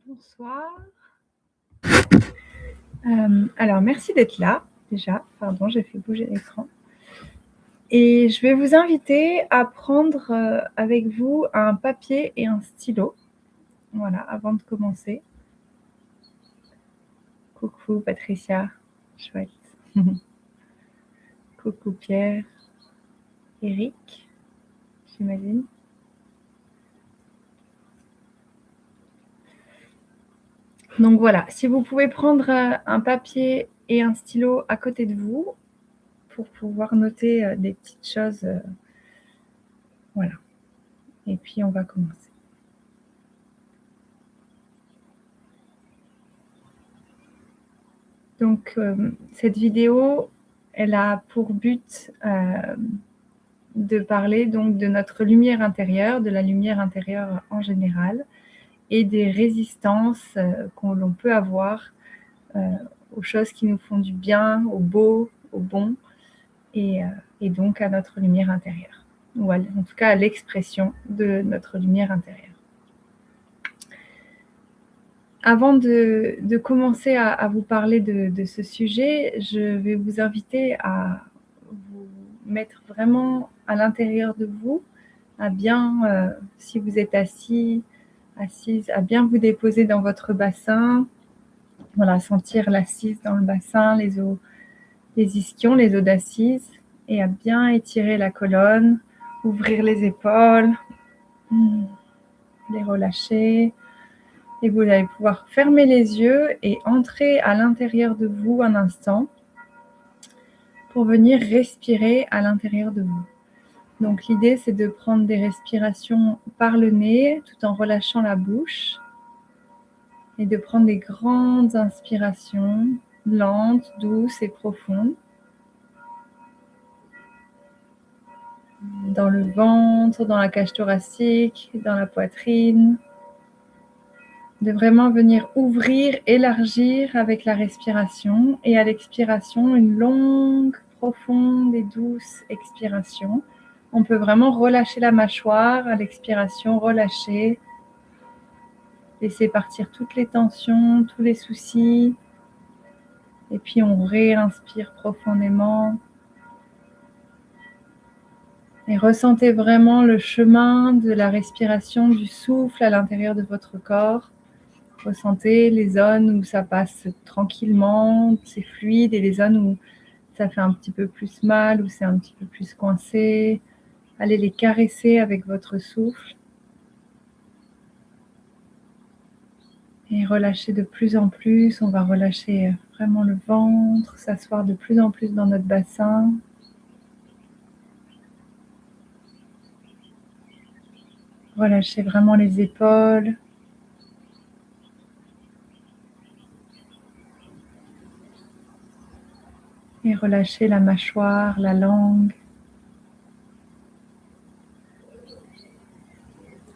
Bonsoir. Alors merci d'être là déjà. Pardon, j'ai fait bouger l'écran. Et je vais vous inviter à prendre avec vous un papier et un stylo. Voilà, avant de commencer. Coucou Patricia, chouette. Coucou Pierre, Eric, j'imagine. Donc voilà, si vous pouvez prendre un papier et un stylo à côté de vous pour pouvoir noter des petites choses. Voilà. Et puis on va commencer. Donc cette vidéo, elle a pour but de parler donc de notre lumière intérieure, de la lumière intérieure en général, et des résistances que l'on peut avoir aux choses qui nous font du bien, au beau, au bon, et donc à notre lumière intérieure, ou en tout cas à l'expression de notre lumière intérieure. Avant de commencer à vous parler de ce sujet, je vais vous inviter à vous mettre vraiment à l'intérieur de vous, à bien, si vous êtes assis, assise, à bien vous déposer dans votre bassin. Voilà, sentir l'assise dans le bassin, les ischions, les os d'assise, et à bien étirer la colonne, ouvrir les épaules, les relâcher. Et vous allez pouvoir fermer les yeux et entrer à l'intérieur de vous un instant pour venir respirer à l'intérieur de vous. Donc l'idée, c'est de prendre des respirations par le nez tout en relâchant la bouche et de prendre des grandes inspirations lentes, douces et profondes dans le ventre, dans la cage thoracique, dans la poitrine. De vraiment venir ouvrir, élargir avec la respiration, et à l'expiration, une longue, profonde et douce expiration. On peut vraiment relâcher la mâchoire, à l'expiration, relâcher, laisser partir toutes les tensions, tous les soucis, et puis on réinspire profondément. Et ressentez vraiment le chemin de la respiration, du souffle à l'intérieur de votre corps. Ressentez les zones où ça passe tranquillement, c'est fluide, et les zones où ça fait un petit peu plus mal, où c'est un petit peu plus coincé. Allez les caresser avec votre souffle. Et relâchez de plus en plus. On va relâcher vraiment le ventre, s'asseoir de plus en plus dans notre bassin. Relâchez vraiment les épaules. Et relâchez la mâchoire, la langue,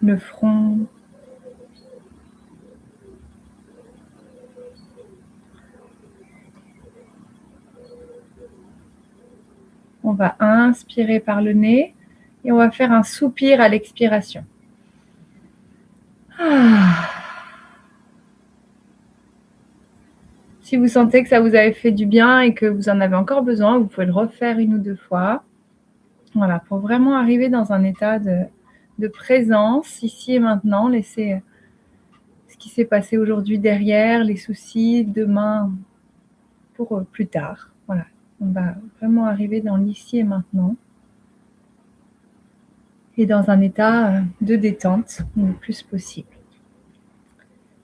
le front. On va inspirer par le nez et on va faire un soupir à l'expiration. Si vous sentez que ça vous avait fait du bien et que vous en avez encore besoin, vous pouvez le refaire 1 ou 2 fois. Voilà, pour vraiment arriver dans un état de présence, ici et maintenant. Laissez ce qui s'est passé aujourd'hui derrière, les soucis, demain, pour plus tard. Voilà, on va vraiment arriver dans l'ici et maintenant. Et dans un état de détente le plus possible.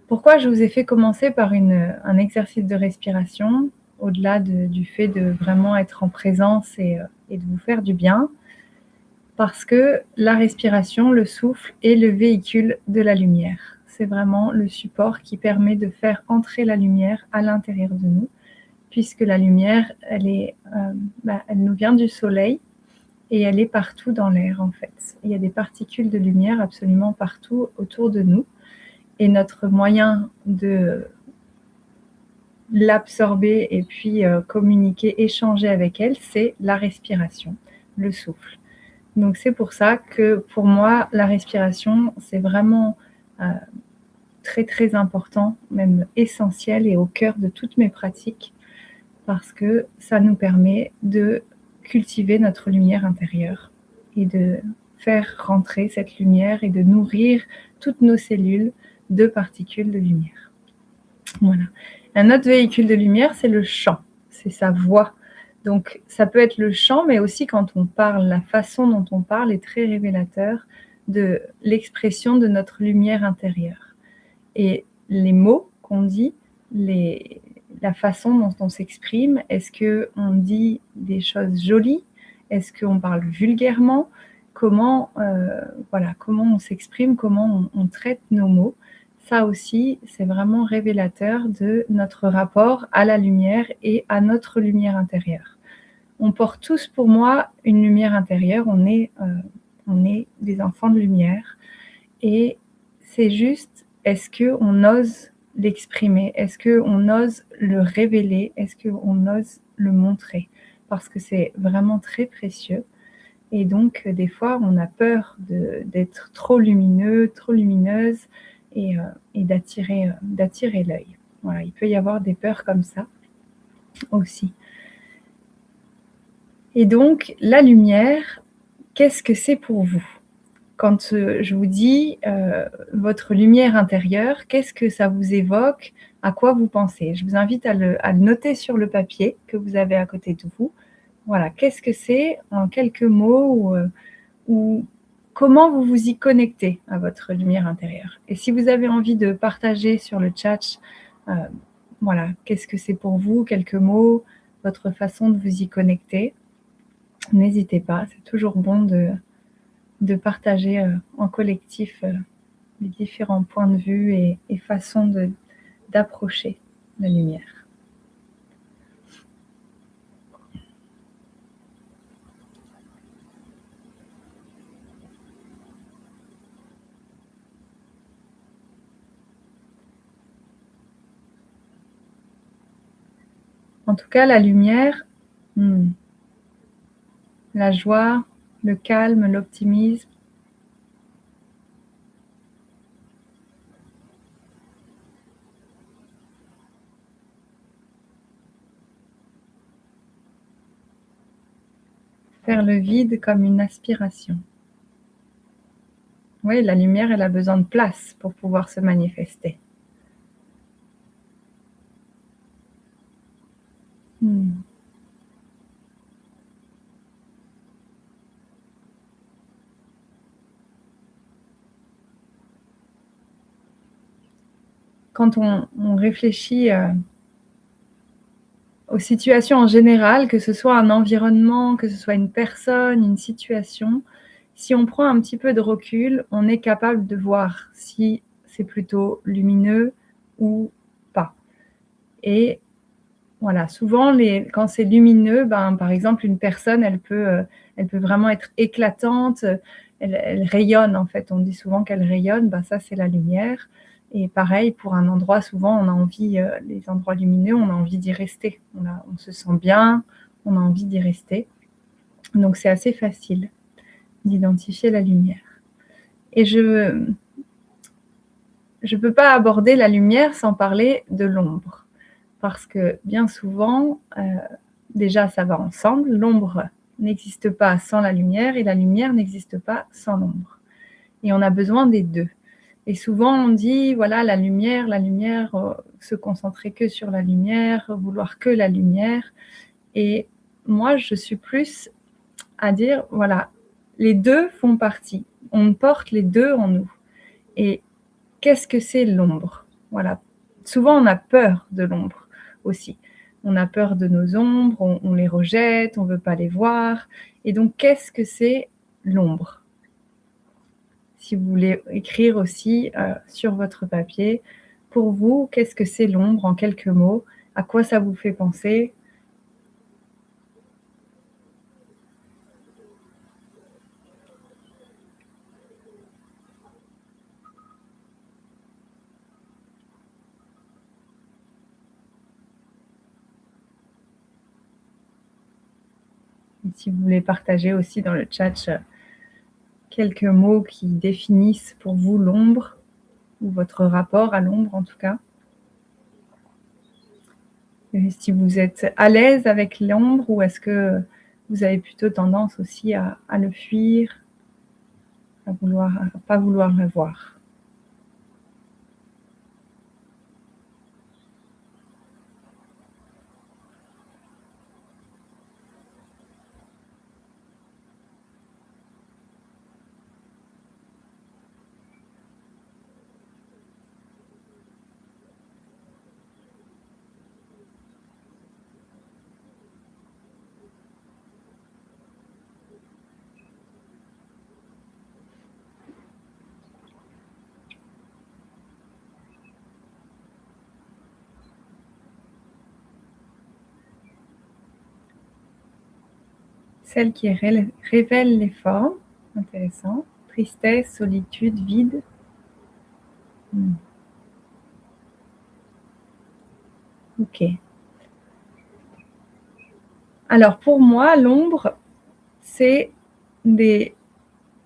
Pourquoi je vous ai fait commencer par un exercice de respiration, au-delà du fait de vraiment être en présence et de vous faire du bien? Parce que la respiration, le souffle, est le véhicule de la lumière. C'est vraiment le support qui permet de faire entrer la lumière à l'intérieur de nous, puisque la lumière, elle nous vient du soleil et elle est partout dans l'air en fait. Il y a des particules de lumière absolument partout autour de nous. Et notre moyen de l'absorber et puis communiquer, échanger avec elle, c'est la respiration, le souffle. Donc c'est pour ça que pour moi, la respiration, c'est vraiment très, très important, même essentiel et au cœur de toutes mes pratiques parce que ça nous permet de cultiver notre lumière intérieure et de faire rentrer cette lumière et de nourrir toutes nos cellules de particules de lumière. Voilà. Un autre véhicule de lumière, c'est le chant, c'est sa voix. Donc ça peut être le chant, mais aussi quand on parle, la façon dont on parle est très révélateur de l'expression de notre lumière intérieure. Et les mots qu'on dit, la façon dont on s'exprime, est-ce qu'on dit des choses jolies? Est-ce qu'on parle vulgairement? Comment on s'exprime, comment on traite nos mots? Ça aussi, c'est vraiment révélateur de notre rapport à la lumière et à notre lumière intérieure. On porte tous, pour moi, une lumière intérieure. On est des enfants de lumière. Et c'est juste, est-ce qu'on ose l'exprimer? Est-ce qu'on ose le révéler? Est-ce qu'on ose le montrer? Parce que c'est vraiment très précieux. Et donc, des fois, on a peur d'être trop lumineux, trop lumineuse et d'attirer l'œil. Voilà, il peut y avoir des peurs comme ça aussi. Et donc, la lumière, qu'est-ce que c'est pour vous? Quand je vous dis votre lumière intérieure, qu'est-ce que ça vous évoque? À quoi vous pensez? Je vous invite à le noter sur le papier que vous avez à côté de vous. Voilà, qu'est-ce que c'est en quelques mots ou comment vous vous y connectez à votre lumière intérieure? Et si vous avez envie de partager sur le chat, voilà, qu'est-ce que c'est pour vous? Quelques mots, votre façon de vous y connecter. N'hésitez pas, c'est toujours bon de partager en collectif les différents points de vue et façons d'approcher la lumière. En tout cas, la lumière, la joie, le calme, l'optimisme, faire le vide comme une aspiration. Oui, la lumière, elle a besoin de place pour pouvoir se manifester. Quand on réfléchit aux situations en général, que ce soit un environnement, que ce soit une personne, une situation, si on prend un petit peu de recul, on est capable de voir si c'est plutôt lumineux ou pas. Et voilà, souvent, quand c'est lumineux, par exemple, une personne, elle peut vraiment être éclatante, elle rayonne en fait. On dit souvent qu'elle rayonne, ça c'est la lumière. Et pareil, pour un endroit, souvent, on a envie, les endroits lumineux, on a envie d'y rester. On se sent bien, on a envie d'y rester. Donc c'est assez facile d'identifier la lumière. Et je ne peux pas aborder la lumière sans parler de l'ombre. Parce que bien souvent, déjà ça va ensemble, l'ombre n'existe pas sans la lumière et la lumière n'existe pas sans l'ombre. Et on a besoin des deux. Et souvent on dit, voilà, la lumière, se concentrer que sur la lumière, vouloir que la lumière. Et moi, je suis plus à dire, voilà, les deux font partie. On porte les deux en nous. Et qu'est-ce que c'est l'ombre? Voilà. Souvent, on a peur de l'ombre aussi. On a peur de nos ombres, on les rejette, on ne veut pas les voir. Et donc, qu'est-ce que c'est l'ombre? Si vous voulez écrire aussi sur votre papier, pour vous, qu'est-ce que c'est l'ombre en quelques mots? À quoi ça vous fait penser? Et si vous voulez partager aussi dans le chat quelques mots qui définissent pour vous l'ombre, ou votre rapport à l'ombre en tout cas. Et si vous êtes à l'aise avec l'ombre ou est-ce que vous avez plutôt tendance aussi à le fuir, à pas vouloir le voir. Celle qui révèle les formes, intéressant. Tristesse, solitude, vide. Ok. Alors pour moi, l'ombre, c'est des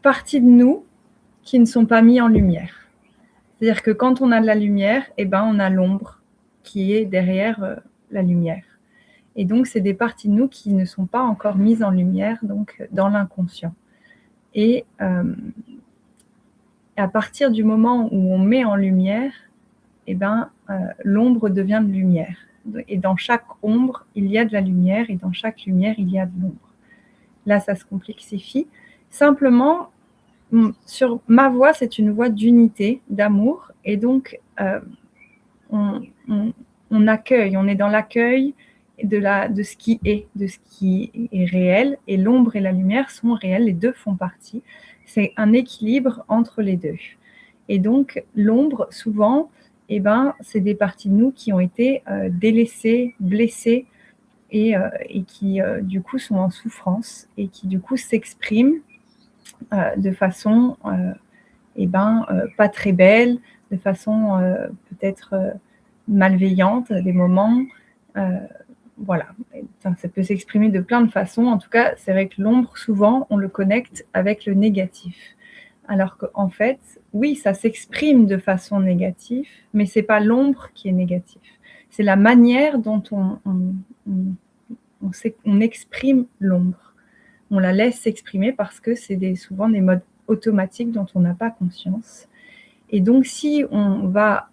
parties de nous qui ne sont pas mises en lumière. C'est-à-dire que quand on a de la lumière, eh ben, on a l'ombre qui est derrière la lumière. Et donc, c'est des parties de nous qui ne sont pas encore mises en lumière, donc dans l'inconscient. Et à partir du moment où on met en lumière, eh ben, l'ombre devient de lumière. Et dans chaque ombre, il y a de la lumière, et dans chaque lumière, il y a de l'ombre. Là, ça se complexifie. Simplement, sur ma voix, c'est une voix d'unité, d'amour, et donc on accueille, on est dans l'accueil de ce qui est réel, et l'ombre et la lumière sont réelles, les deux font partie. C'est un équilibre entre les deux. Et donc, l'ombre, souvent, eh ben, c'est des parties de nous qui ont été délaissées, blessées, et qui, du coup, sont en souffrance, et qui, du coup, s'expriment de façon pas très belle, de façon peut-être malveillante à des moments. Voilà, ça peut s'exprimer de plein de façons. En tout cas, c'est vrai que l'ombre, souvent, on le connecte avec le négatif. Alors qu'en fait, oui, ça s'exprime de façon négative, mais c'est pas l'ombre qui est négative. C'est la manière dont on exprime l'ombre. On la laisse s'exprimer parce que c'est souvent des modes automatiques dont on n'a pas conscience. Et donc, si on va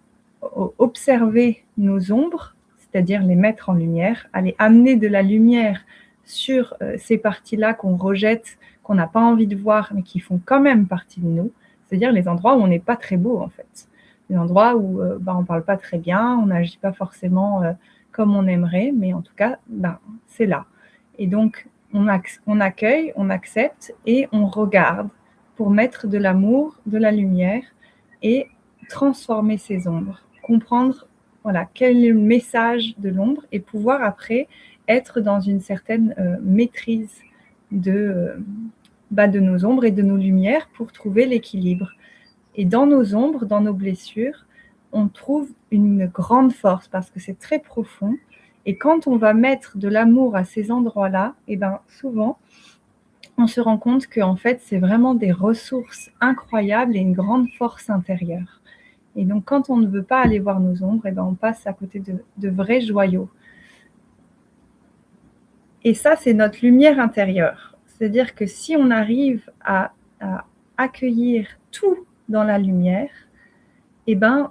observer nos ombres, c'est-à-dire les mettre en lumière, aller amener de la lumière sur ces parties-là qu'on rejette, qu'on n'a pas envie de voir, mais qui font quand même partie de nous, c'est-à-dire les endroits où on n'est pas très beau, en fait. Les endroits où on ne parle pas très bien, on n'agit pas forcément comme on aimerait, mais en tout cas, c'est là. Et donc, on accueille, on accepte et on regarde pour mettre de l'amour, de la lumière et transformer ces ombres, comprendre quel est le message de l'ombre et pouvoir après être dans une certaine maîtrise de nos ombres et de nos lumières pour trouver l'équilibre. Et dans nos ombres, dans nos blessures, on trouve une grande force parce que c'est très profond. Et quand on va mettre de l'amour à ces endroits-là, et souvent, on se rend compte qu'en fait, c'est vraiment des ressources incroyables et une grande force intérieure. Et donc, quand on ne veut pas aller voir nos ombres, on passe à côté de vrais joyaux. Et ça, c'est notre lumière intérieure. C'est-à-dire que si on arrive à accueillir tout dans la lumière,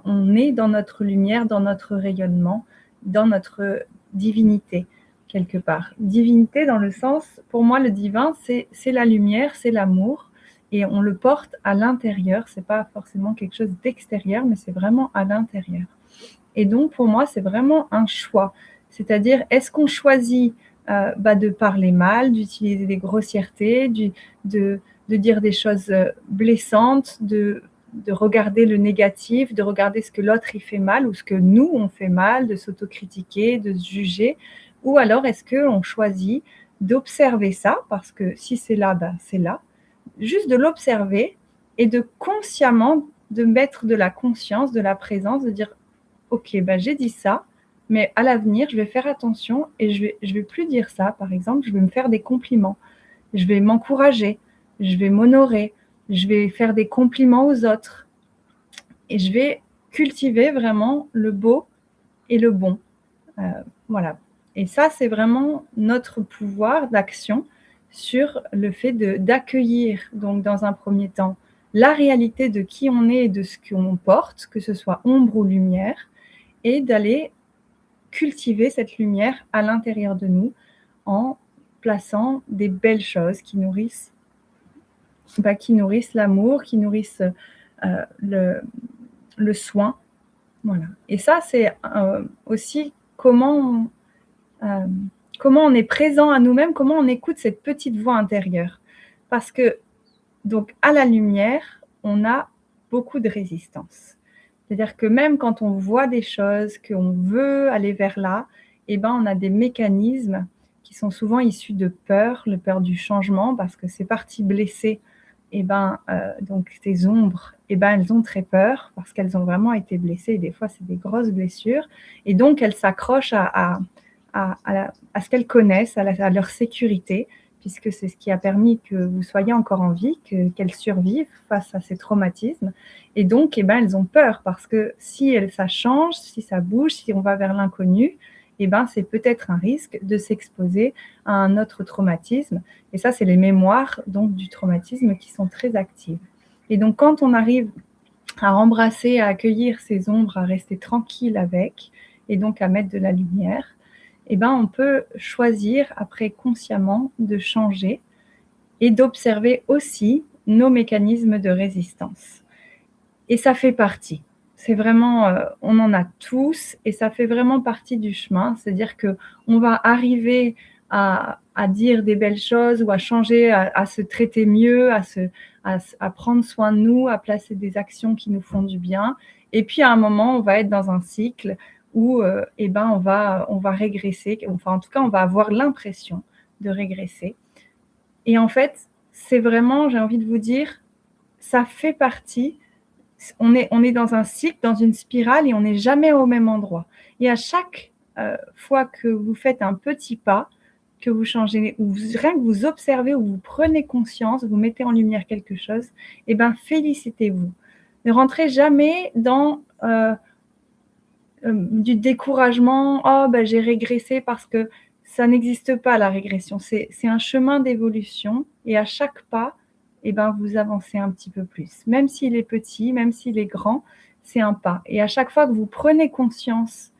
on est dans notre lumière, dans notre rayonnement, dans notre divinité, quelque part. Divinité dans le sens, pour moi, le divin, c'est la lumière, c'est l'amour, et on le porte à l'intérieur. C'est pas forcément quelque chose d'extérieur, mais c'est vraiment à l'intérieur. Et donc, pour moi, c'est vraiment un choix. C'est-à-dire, est-ce qu'on choisit de parler mal, d'utiliser des grossièretés, de dire des choses blessantes, de regarder le négatif, de regarder ce que l'autre y fait mal ou ce que nous on fait mal, de s'autocritiquer, de se juger, ou alors est-ce qu'on choisit d'observer ça, parce que si c'est là, c'est là, juste de l'observer et de consciemment de mettre de la conscience, de la présence, de dire ok, j'ai dit ça, mais à l'avenir, je vais faire attention et je vais plus dire ça. Par exemple, je vais me faire des compliments, je vais m'encourager, je vais m'honorer, je vais faire des compliments aux autres et je vais cultiver vraiment le beau et le bon. Voilà. Et ça, c'est vraiment notre pouvoir d'action sur le fait d'accueillir, donc dans un premier temps, la réalité de qui on est et de ce qu'on porte, que ce soit ombre ou lumière, et d'aller cultiver cette lumière à l'intérieur de nous en plaçant des belles choses qui nourrissent l'amour, qui nourrissent le soin. Voilà. Et ça, c'est aussi comment on est présent à nous-mêmes, comment on écoute cette petite voix intérieure. Parce que, donc, à la lumière, on a beaucoup de résistance. C'est-à-dire que même quand on voit des choses, qu'on veut aller vers là, eh ben, on a des mécanismes qui sont souvent issus de peur, le peur du changement, parce que ces parties blessées, eh ben, donc ces ombres, eh ben, elles ont très peur, parce qu'elles ont vraiment été blessées, et des fois c'est des grosses blessures, et donc elles s'accrochent à ce qu'elles connaissent, à leur sécurité, puisque c'est ce qui a permis que vous soyez encore en vie, qu'elles survivent face à ces traumatismes. Et donc, eh ben, elles ont peur parce que si ça change, si ça bouge, si on va vers l'inconnu, eh ben, c'est peut-être un risque de s'exposer à un autre traumatisme. Et ça, c'est les mémoires donc, du traumatisme qui sont très actives. Et donc, quand on arrive à embrasser, à accueillir ces ombres, à rester tranquille avec, et donc à mettre de la lumière, eh ben, on peut choisir après consciemment de changer et d'observer aussi nos mécanismes de résistance. Et ça fait partie. C'est vraiment, on en a tous et ça fait vraiment partie du chemin. C'est-à-dire qu'on va arriver à dire des belles choses ou à changer, à se traiter mieux, à prendre soin de nous, à placer des actions qui nous font du bien. Et puis à un moment, on va être dans un cycle où eh ben, on va régresser. Enfin, en tout cas, on va avoir l'impression de régresser. Et en fait, c'est vraiment, j'ai envie de vous dire, ça fait partie. On est dans un cycle, dans une spirale et on n'est jamais au même endroit. Et à chaque fois que vous faites un petit pas, que vous changez, ou rien que vous observez, ou vous prenez conscience, vous mettez en lumière quelque chose, eh ben félicitez-vous. Ne rentrez jamais dans du découragement. Oh, ben, j'ai régressé parce que ça n'existe pas la régression. C'est un chemin d'évolution et à chaque pas, eh ben, vous avancez un petit peu plus. Même s'il est petit, même s'il est grand, c'est un pas. Et à chaque fois que vous prenez conscience,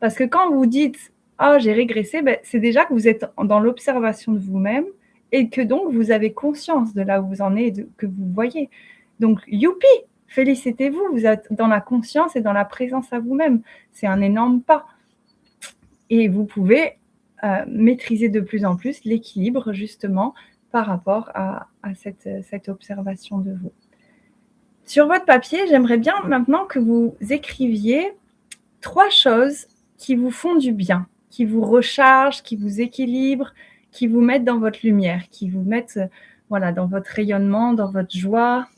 parce que quand vous dites « Ah, j'ai régressé », ben, c'est déjà que vous êtes dans l'observation de vous-même et que donc vous avez conscience de là où vous en êtes, que vous voyez. Donc, youpi, félicitez-vous, vous êtes dans la conscience et dans la présence à vous-même. C'est un énorme pas. Et vous pouvez maîtriser de plus en plus l'équilibre, justement, par rapport à cette observation de vous. Sur votre papier, j'aimerais bien maintenant que vous écriviez 3 choses qui vous font du bien, qui vous rechargent, qui vous équilibrent, qui vous mettent dans votre lumière, qui vous mettent voilà, dans votre rayonnement, dans votre joie.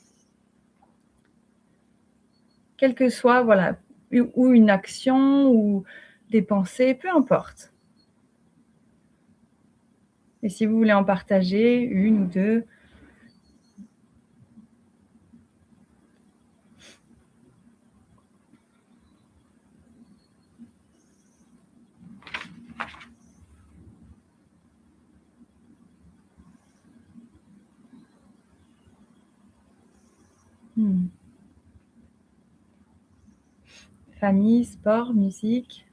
Quelle que soit, voilà, ou une action, ou des pensées, peu importe. Et si vous voulez en partager une ou deux. Famille, sport, musique,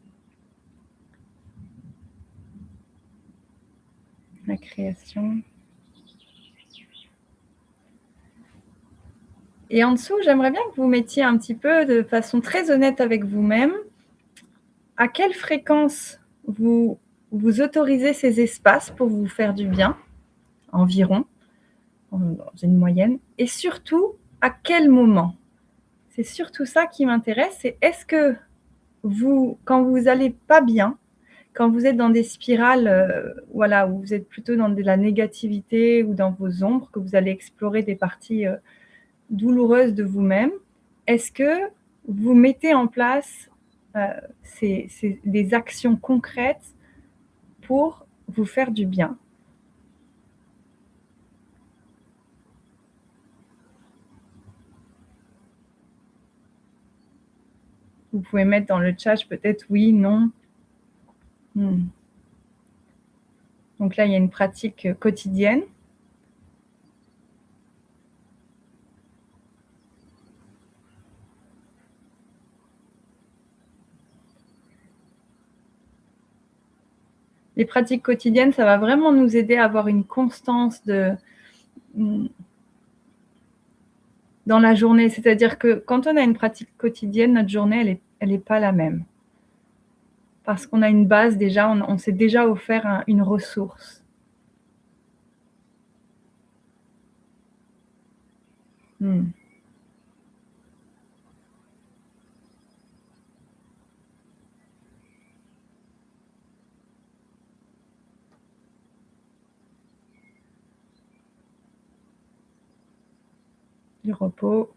la création. Et en dessous, j'aimerais bien que vous mettiez un petit peu de façon très honnête avec vous-même à quelle fréquence vous autorisez ces espaces pour vous faire du bien, environ, dans une moyenne, et surtout, à quel moment. C'est surtout ça qui m'intéresse, c'est est-ce que vous, quand vous n'allez pas bien, quand vous êtes dans des spirales voilà, où vous êtes plutôt dans de la négativité ou dans vos ombres, que vous allez explorer des parties douloureuses de vous-même, est-ce que vous mettez en place des actions concrètes pour vous faire du bien? Vous pouvez mettre dans le chat peut-être oui, non. Donc là, il y a une pratique quotidienne. Les pratiques quotidiennes, ça va vraiment nous aider à avoir une constance dans la journée. C'est-à-dire que quand on a une pratique quotidienne, notre journée, elle est pas la même. Parce qu'on a une base déjà, on s'est déjà offert une ressource. Du repos.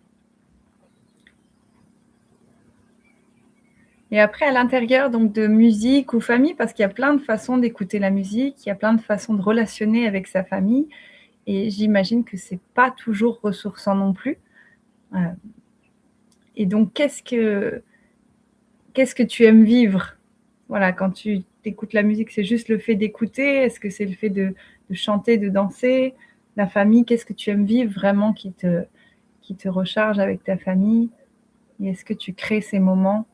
Et après, à l'intérieur donc de musique ou famille, parce qu'il y a plein de façons d'écouter la musique, il y a plein de façons de relationner avec sa famille, et j'imagine que c'est pas toujours ressourçant non plus. Et donc, qu'est-ce que tu aimes vivre? Voilà, quand tu écoutes la musique, c'est juste le fait d'écouter? Est-ce que c'est le fait de chanter, de danser? La famille, qu'est-ce que tu aimes vivre vraiment qui te recharge avec ta famille? Et est-ce que tu crées ces moments?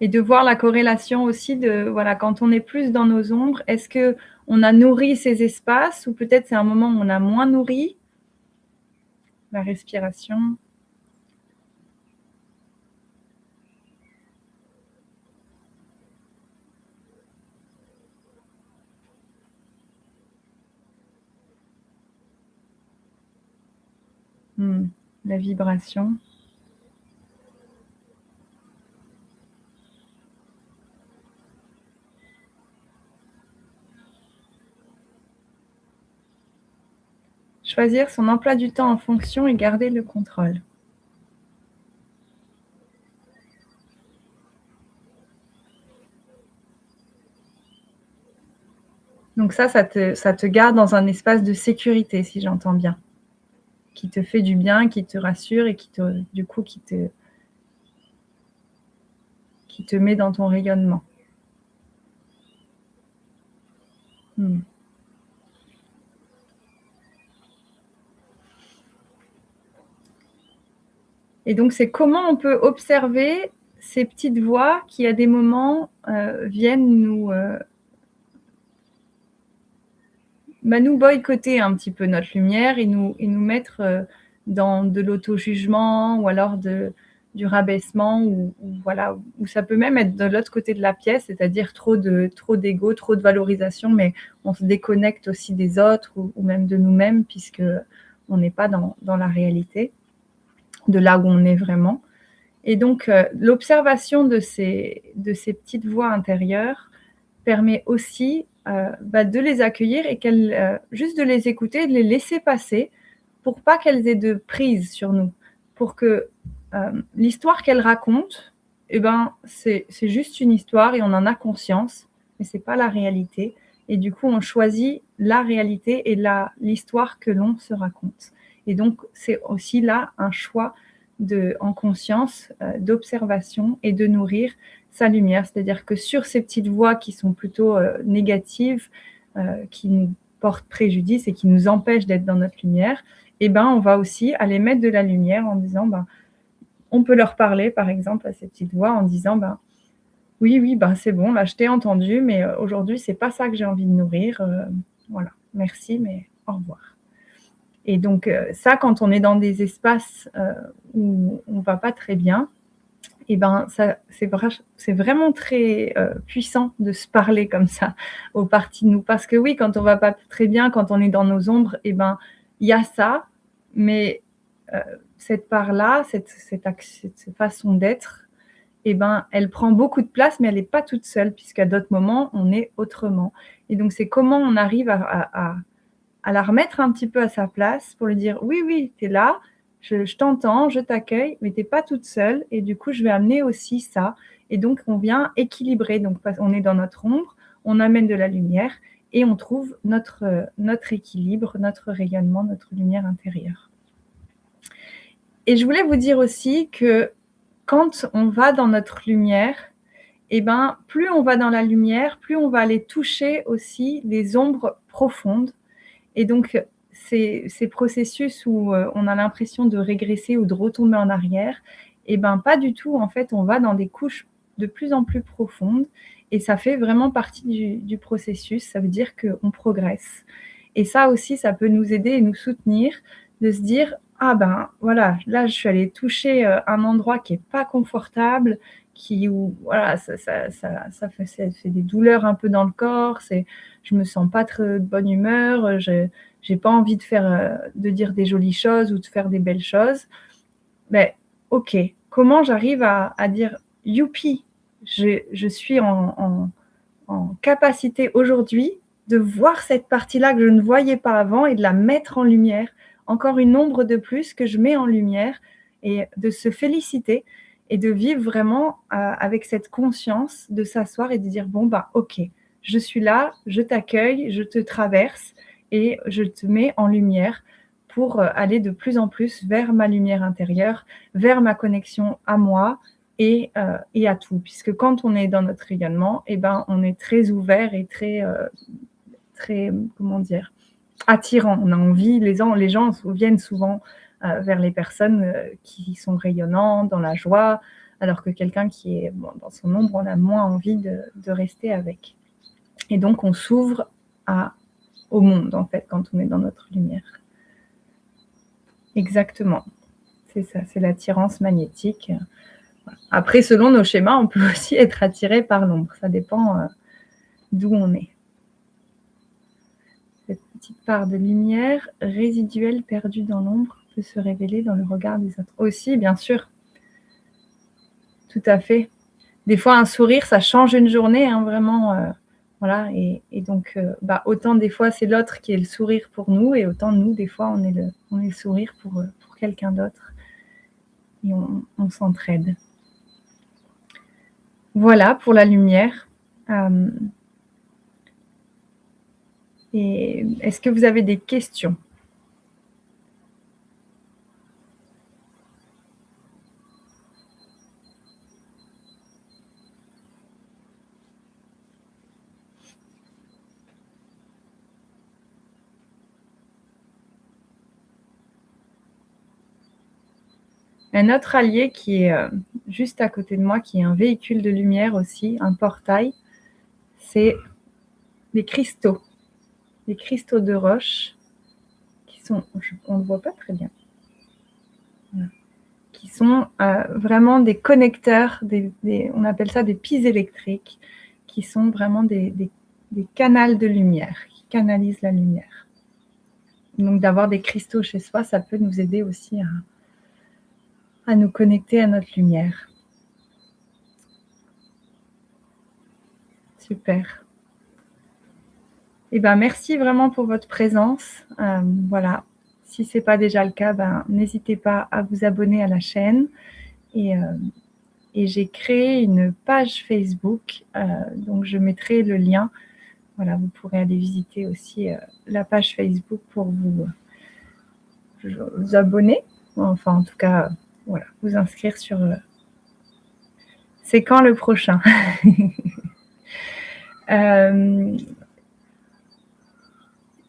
Et de voir la corrélation aussi de, voilà, quand on est plus dans nos ombres, est-ce qu'on a nourri ces espaces ou peut-être c'est un moment où on a moins nourri? La respiration. La vibration. Choisir son emploi du temps en fonction et garder le contrôle. Donc ça te garde dans un espace de sécurité, si j'entends bien. Qui te fait du bien, qui te rassure et qui te met dans ton rayonnement. Et donc, c'est comment on peut observer ces petites voix qui, à des moments, viennent nous boycotter un petit peu notre lumière et nous mettre dans de l'auto-jugement ou alors du rabaissement ou voilà, ou ça peut même être de l'autre côté de la pièce, c'est-à-dire trop d'ego, trop de valorisation, mais on se déconnecte aussi des autres ou même de nous-mêmes puisque on n'est pas dans la réalité, de là où on est vraiment. Et donc, l'observation de ces petites voix intérieures permet aussi de les accueillir et juste de les écouter, de les laisser passer pour pas qu'elles aient de prise sur nous. Pour que l'histoire qu'elles racontent, c'est juste une histoire et on en a conscience, mais c'est pas la réalité. Et du coup, on choisit la réalité et l'histoire que l'on se raconte. Et donc, c'est aussi là un choix en conscience, d'observation et de nourrir sa lumière. C'est-à-dire que sur ces petites voix qui sont plutôt négatives, qui nous portent préjudice et qui nous empêchent d'être dans notre lumière, on va aussi aller mettre de la lumière en disant, on peut leur parler, par exemple, à ces petites voix en disant, oui, c'est bon, là, je t'ai entendu, mais aujourd'hui, c'est pas ça que j'ai envie de nourrir. Voilà, merci, mais au revoir. Et donc, ça, quand on est dans des espaces où on ne va pas très bien, c'est vraiment très puissant de se parler comme ça aux parties de nous. Parce que oui, quand on ne va pas très bien, quand on est dans nos ombres, il y a ça, mais cette part-là, cette façon d'être, elle prend beaucoup de place, mais elle n'est pas toute seule, puisqu'à d'autres moments, on est autrement. Et donc, c'est comment on arrive à la remettre un petit peu à sa place pour lui dire « Oui, tu es là, je t'entends, je t'accueille, mais tu n'es pas toute seule et du coup, je vais amener aussi ça. » Et donc, on vient équilibrer. Donc, on est dans notre ombre, on amène de la lumière et on trouve notre équilibre, notre rayonnement, notre lumière intérieure. Et je voulais vous dire aussi que quand on va dans notre lumière, et ben, plus on va dans la lumière, plus on va aller toucher aussi les ombres profondes. Et donc, ces processus où on a l'impression de régresser ou de retomber en arrière, et ben, pas du tout. En fait, on va dans des couches de plus en plus profondes et ça fait vraiment partie du processus. Ça veut dire qu'on progresse. Et ça aussi, ça peut nous aider et nous soutenir de se dire: «Ah ben, voilà, là, je suis allée toucher, un endroit qui est pas confortable, où voilà, ça fait des douleurs un peu dans le corps, je me sens pas très de bonne humeur, j'ai pas envie de dire des jolies choses ou de faire des belles choses. Mais OK, comment j'arrive à dire: "Youpi, je suis en capacité aujourd'hui de voir cette partie-là que je ne voyais pas avant et de la mettre en lumière. Encore une ombre de plus que je mets en lumière", et de se féliciter et de vivre vraiment, avec cette conscience de s'asseoir et de dire: «Bon, bah, OK, je suis là, je t'accueille, je te traverse et je te mets en lumière pour, aller de plus en plus vers ma lumière intérieure, vers ma connexion à moi et à tout». Puisque quand on est dans notre rayonnement, et ben, on est très ouvert et très, comment dire? Attirant. On a envie, les gens viennent souvent, vers les personnes, qui sont rayonnantes, dans la joie, alors que quelqu'un qui est, bon, dans son ombre, on a moins envie de rester avec. Et donc on s'ouvre au monde, en fait, quand on est dans notre lumière. Exactement, c'est ça, c'est l'attirance magnétique. Après, selon nos schémas, on peut aussi être attiré par l'ombre. Ça dépend d'où on est. Cette petite part de lumière résiduelle perdue dans l'ombre peut se révéler dans le regard des autres. Aussi, bien sûr. Tout à fait. Des fois, un sourire, ça change une journée, hein, vraiment. Voilà. Et donc, bah, autant des fois, c'est l'autre qui est le sourire pour nous, et autant nous, des fois, on est le sourire pour quelqu'un d'autre. Et on s'entraide. Voilà pour la lumière. Et est-ce que vous avez des questions? Un autre allié qui est juste à côté de moi, qui est un véhicule de lumière aussi, un portail, c'est les cristaux de roche qui sont, on ne voit pas très bien, qui sont vraiment des connecteurs, on appelle ça des piles électriques, qui sont vraiment des canaux de lumière, qui canalisent la lumière. Donc d'avoir des cristaux chez soi, ça peut nous aider aussi à nous connecter à notre lumière. Super. Eh ben, merci vraiment pour votre présence. Voilà. Si ce n'est pas déjà le cas, ben, n'hésitez pas à vous abonner à la chaîne. Et j'ai créé une page Facebook, donc je mettrai le lien. Voilà, vous pourrez aller visiter aussi la page Facebook pour vous abonner. Enfin, en tout cas, voilà, vous inscrire sur... C'est quand le prochain?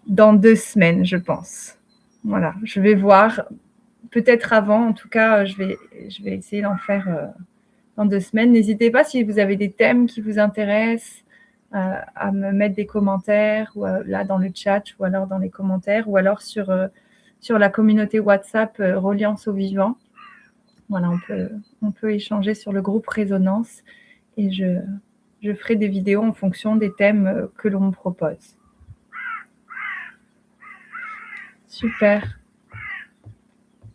Dans 2 semaines, je pense. Voilà, je vais voir. Peut-être avant, en tout cas, je vais essayer d'en faire dans 2 semaines. N'hésitez pas, si vous avez des thèmes qui vous intéressent, à me mettre des commentaires, ou là dans le chat, ou alors dans les commentaires, ou alors sur la communauté WhatsApp Reliance au Vivant. Voilà, on peut échanger sur le groupe Résonance, et je ferai des vidéos en fonction des thèmes que l'on me propose. Super.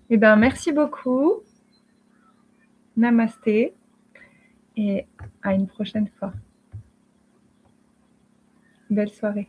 Eh bien, merci beaucoup. Namasté. Et à une prochaine fois. Belle soirée.